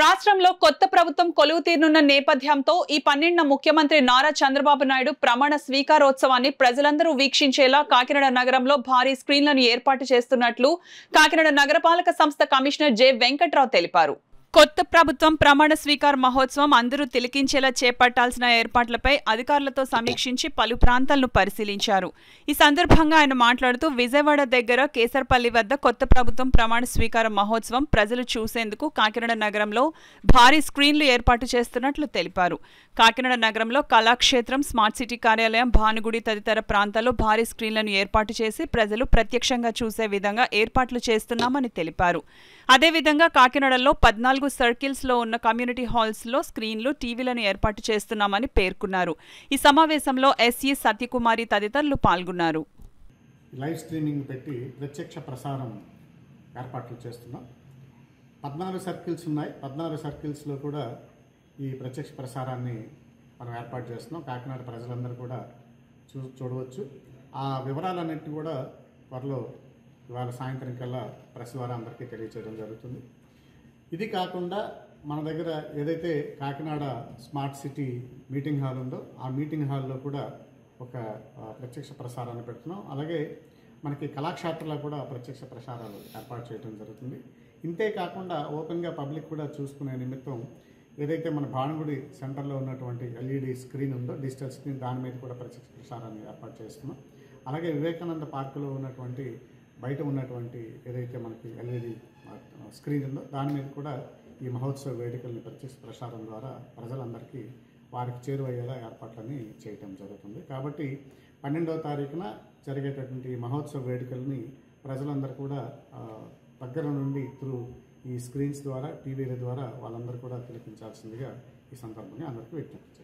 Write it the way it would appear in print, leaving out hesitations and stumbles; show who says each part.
Speaker 1: రాష్ట్రంలో కొత్త ప్రభుత్వం కొలువు తీరనున్న నేపథ్యంతో ఈ 12న ముఖ్యమంత్రి నారా చంద్రబాబు నాయుడు ప్రమాణ స్వీకారోత్సవాన్ని ప్రజలందరూ వీక్షించేలా కాకినాడ నగరంలో భారీ స్క్రీన్లను ఏర్పాటు చేస్తున్నట్లు కాకినాడ నగరపాలక సంస్థ కమిషనర్ జె వెంకట్రావు తెలిపారు. కొత్త ప్రభుత్వం ప్రమాణ స్వీకార మహోత్సవం అందరూ తిలకించేలా చేపట్టాల్సిన ఏర్పాట్లపై అధికారులతో సమీక్షించి పలు ప్రాంతాలను పరిశీలించారు. ఈ సందర్భంగా ఆయన మాట్లాడుతూ విజయవాడ దగ్గర కేసర్పల్లి వద్ద కొత్త ప్రభుత్వం ప్రమాణ స్వీకార మహోత్సవం ప్రజలు చూసేందుకు కాకినాడ నగరంలో భారీ స్క్రీన్లు ఏర్పాటు చేస్తున్నట్లు తెలిపారు. కాకినాడ నగరంలో కళాక్షేత్రం, స్మార్ట్ సిటీ కార్యాలయం, భానుగుడి తదితర ప్రాంతాల్లో భారీ స్క్రీన్లను ఏర్పాటు చేసి ప్రజలు ప్రత్యక్షంగా చూసే విధంగా ఏర్పాట్లు చేస్తున్నామని తెలిపారు. అదేవిధంగా కాకినాడలో 14 సర్కిల్స్ లో ఉన్న కమ్యూనిటీ హాల్స్ లో స్క్రీన్లు, టీవీలను ఏర్పాటు చేస్తున్నామని పేర్కొన్నారు. ఈ సమావేశంలో ఎస్ఈ సత్యకుమారి తదితరులు పాల్గొన్నారు.
Speaker 2: లైవ్ స్ట్రీమింగ్ పెట్టి ప్రత్యక్ష ప్రసారం ఏర్పాట్లు చేస్తున్నాం. 14 సర్కిల్స్ ఉన్నాయి. 14 సర్కిల్స్లో కూడా ఈ ప్రత్యక్ష ప్రసారాన్ని మనం ఏర్పాటు చేస్తున్నాం. కాకినాడ ప్రజలందరూ కూడా చూడవచ్చు. ఆ వివరాలన్నింటినీ కూడా త్వరలో ఇవాళ సాయంత్రం కల్లా ప్రెస్ ద్వారా అందరికీ తెలియజేయడం జరుగుతుంది. ఇది కాకుండా మన దగ్గర ఏదైతే Kakinada smart city meeting hall ఉందో ఆ మీటింగ్ హాల్లో కూడా ఒక ప్రత్యక్ష ప్రసారాన్ని పెడుతున్నాం. అలాగే మనకి కళాక్షేత్రంలో కూడా ప్రత్యక్ష ప్రసారాలు ఏర్పాటు చేయడం జరుగుతుంది. ఇంతే కాకుండా ఓపెన్గా పబ్లిక్ కూడా చూసుకునే నిమిత్తం ఏదైతే మన భానుగుడి సెంటర్లో ఉన్నటువంటి ఎల్ఈడి స్క్రీన్ ఉందో, డిజిటల్ స్క్రీన్, దాని మీద కూడా ప్రత్యక్ష ప్రసారాన్ని ఏర్పాటు చేస్తున్నాం. అలాగే వివేకానంద పార్కులో ఉన్నటువంటి బయట ఉన్నటువంటి ఏదైతే మనకి ఎల్ఈడి స్క్రీన్ ఉందో దాని మీద కూడా ఈ మహోత్సవ వేడుకల్ని ప్రత్యక్ష ప్రసారం ద్వారా ప్రజలందరికీ వారికి చేరువయ్యేలా ఏర్పాట్లని చేయటం జరుగుతుంది. కాబట్టి 12వ తారీఖున జరిగేటటువంటి మహోత్సవ వేడుకల్ని ప్రజలందరూ కూడా దగ్గర నుండి ఈ స్క్రీన్స్ ద్వారా, టీవీల ద్వారా వాళ్ళందరూ కూడా తిలకించాల్సిందిగా ఈ సందర్భంగా అందరికీ విజ్ఞప్తి చేస్తారు.